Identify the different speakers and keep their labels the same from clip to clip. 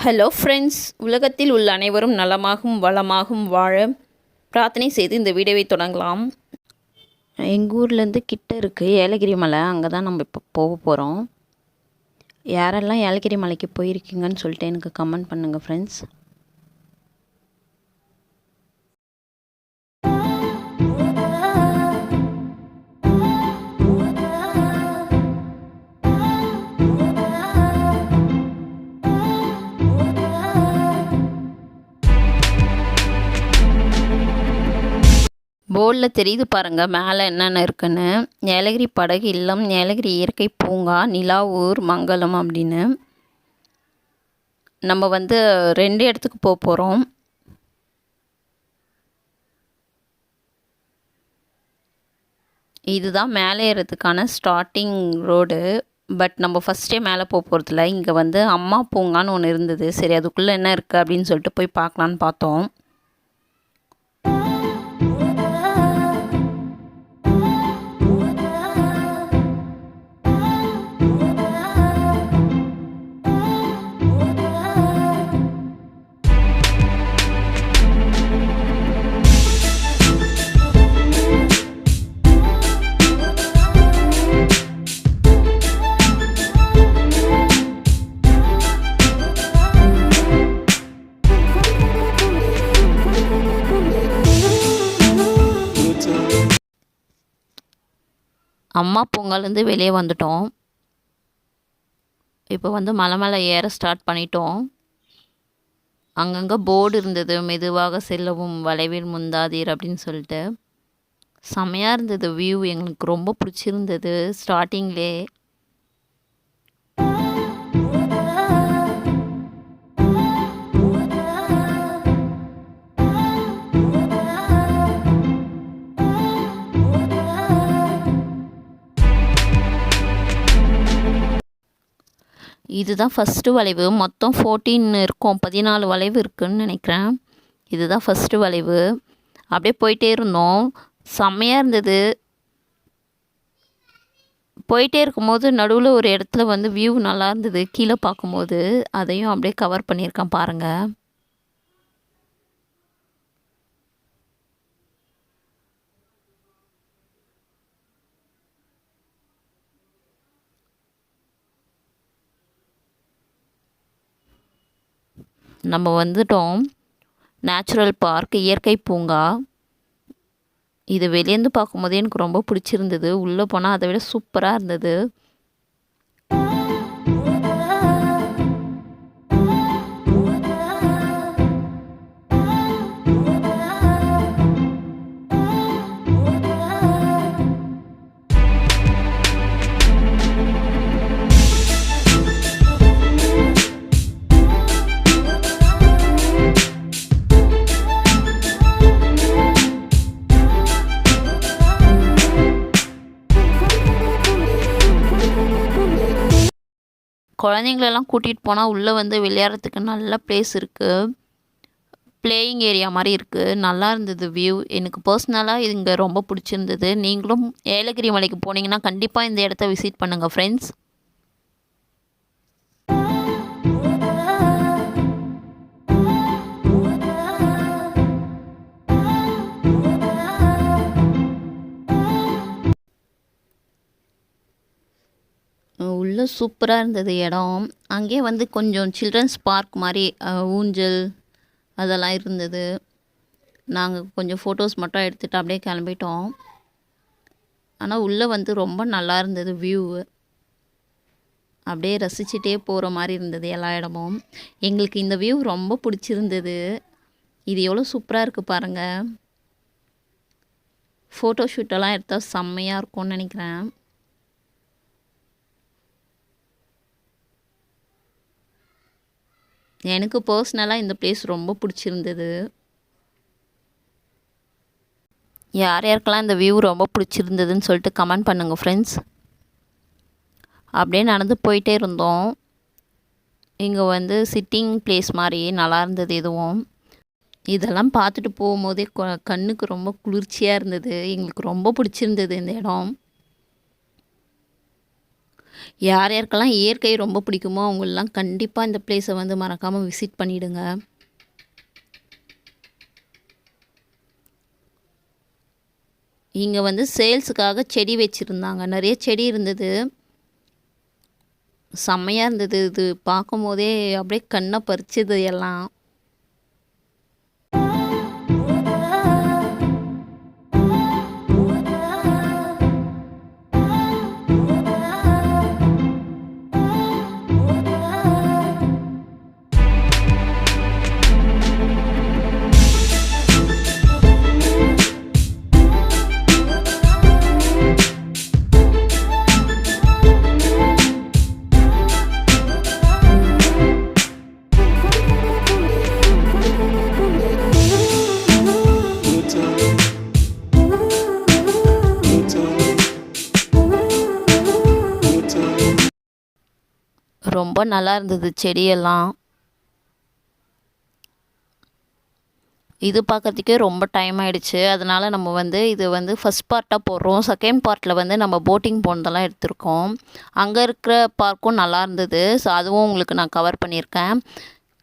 Speaker 1: Hello friends, உலகத்தில் உள்ள அனைவரும் நலமாகவும் வளமாகவும் வாழ பிரார்த்தனை செய்து இந்த வீடியோவை தொடங்கலாம். எங்கள் ஊர்லேருந்து கிட்ட இருக்குது ஏலகிரி மலை. அங்கே தான் நம்ம இப்போ போக போகிறோம். யாரெல்லாம் ஏலகிரி மலைக்கு போயிருக்கீங்கன்னு சொல்லிட்டு எனக்கு கமெண்ட் பண்ணுங்கள் ஃப்ரெண்ட்ஸ். போர்டில் தெரியுது பாருங்கள் மேலே என்னென்ன இருக்குன்னு. ஏலகிரி படகு இல்லம், ஏலகிரி இயற்கை பூங்கா, நிலாவூர், மங்கலம் அப்படின்னு. நம்ம 2 இடத்துக்கு போக போகிறோம். இதுதான் மேலே ஏறதுக்கான ஸ்டார்டிங் ரோடு. பட் நம்ம ஃபஸ்ட்டே மேலே போக போகிறதில்ல. இங்கே அம்மா பூங்கான்னு ஒன்று இருந்தது. சரி, அதுக்குள்ளே என்ன இருக்குது அப்படின்னு சொல்லிட்டு போய் பார்க்கலான்னு பார்த்தோம். அம்மா பூங்காலேருந்து வெளியே வந்துட்டோம். இப்போ மலை மேலே ஏற ஸ்டார்ட் பண்ணிட்டோம். அங்கங்கே போர்டு இருந்தது, மெதுவாக செல்லவும் வளைவில் முந்தாதீர் அப்படின்னு சொல்லிட்டு. செமையாக இருந்தது வியூ. எங்களுக்கு ரொம்ப பிடிச்சிருந்தது ஸ்டார்டிங்லே. இதுதான் ஃபஸ்ட்டு வளைவு. மொத்தம் 14 இருக்கும், 14 வளைவு இருக்குதுன்னு நினைக்கிறேன். இதுதான் ஃபஸ்ட்டு வளைவு. அப்படியே போயிட்டே இருந்தோம். செம்மையாக இருந்தது. போயிட்டே இருக்கும்போது நடுவில் ஒரு இடத்துல வியூ நல்லா இருந்தது கீழே பார்க்கும்போது. அதையும் அப்படியே கவர் பண்ணியிருக்கேன் பாருங்கள். நம்ம வந்துட்டோம். நேச்சுரல் பார்க், இயற்கை பூங்கா. இது வெளியேருந்து பார்க்கும்போதே எனக்கு ரொம்ப பிடிச்சிருந்தது. உள்ளே போனால் அதை விட சூப்பராக இருந்தது. குழந்தைங்களெல்லாம் கூட்டிகிட்டு போனால் உள்ளே விளையாடுறதுக்கு நல்ல ப்ளேஸ் இருக்குது. ப்ளேயிங் ஏரியா மாதிரி இருக்குது. நல்லா இருந்தது வியூ. எனக்கு பர்சனலாக இங்கே ரொம்ப பிடிச்சிருந்தது. நீங்களும் ஏலகிரி மலைக்கு போனீங்கன்னா கண்டிப்பாக இந்த இடத்த விசிட் பண்ணுங்கள் ஃப்ரெண்ட்ஸ். உள்ளே சூப்பராக இருந்தது இடம். அங்கேயே கொஞ்சம் சில்ட்ரன்ஸ் பார்க் மாதிரி ஊஞ்சல் அதெல்லாம் இருந்தது. நாங்கள் கொஞ்சம் ஃபோட்டோஸ் மட்டும் எடுத்துகிட்டு அப்படியே கிளம்பிட்டோம். ஆனால் உள்ளே ரொம்ப நல்லா இருந்தது வியூவு. அப்படியே ரசிச்சுட்டே போகிற மாதிரி இருந்தது எல்லா இடமும். எங்களுக்கு இந்த வியூ ரொம்ப பிடிச்சிருந்தது. இது எவ்வளோ சூப்பராக இருக்குது பாருங்கள். ஃபோட்டோ ஷூட்டெல்லாம் எடுத்தால் செம்மையாக இருக்கும்னு நினைக்கிறேன். எனக்கு பர்சனலாக இந்த பிளேஸ் ரொம்ப பிடிச்சிருந்தது. யார் யாருக்கெல்லாம் இந்த வியூ ரொம்ப பிடிச்சிருந்ததுன்னு சொல்லிட்டு கமெண்ட் பண்ணுங்கள் ஃப்ரெண்ட்ஸ். அப்படியே நடந்து போயிட்டே இருந்தோம். இங்கே சிட்டிங் பிளேஸ் மாதிரி நல்லா இருந்தது. இதுவும் இதெல்லாம் பார்த்துட்டு போகும்போதே கண்ணுக்கு ரொம்ப குளிர்ச்சியாக இருந்தது. எங்களுக்கு ரொம்ப பிடிச்சிருந்தது இந்த இடம். யார் யாருக்கெல்லாம் இயற்கை ரொம்ப பிடிக்குமோ அவங்களெலாம் கண்டிப்பாக இந்த பிளேஸை வந்து மறக்காமல் விசிட் பண்ணிவிடுங்க. இங்கே வந்து சேல்ஸுக்காக செடி வச்சுருந்தாங்க, நிறைய செடி இருந்தது, செம்மையாக இருந்தது. இது பார்க்கும்போதே அப்படியே கண்ணை பறிச்சுது எல்லாம். ரொம்ப நல்லா இருந்தது செடியெல்லாம். இது பார்க்கறதுக்கே ரொம்ப டைம் ஆகிடுச்சு. அதனால் நம்ம வந்து இது வந்து ஃபஸ்ட் பார்ட்டாக போடுறோம். செகண்ட் பார்ட்டில் வந்து நம்ம போட்டிங் போனதெல்லாம் எடுத்திருக்கோம். அங்கே இருக்கிற பார்க்கும் நல்லா இருந்தது. ஸோ அதுவும் உங்களுக்கு நான் கவர் பண்ணியிருக்கேன்.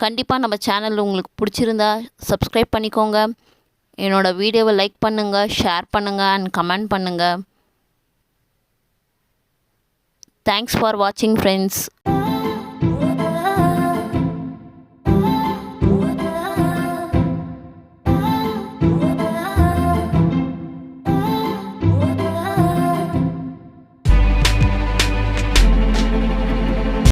Speaker 1: கண்டிப்பாக நம்ம சேனல் உங்களுக்கு பிடிச்சிருந்தா சப்ஸ்கிரைப் பண்ணிக்கோங்க. என்னோடய வீடியோவை லைக் பண்ணுங்கள், ஷேர் பண்ணுங்கள் அண்ட் கமெண்ட் பண்ணுங்கள். தேங்க்ஸ் ஃபார் வாட்சிங் ஃப்ரெண்ட்ஸ்.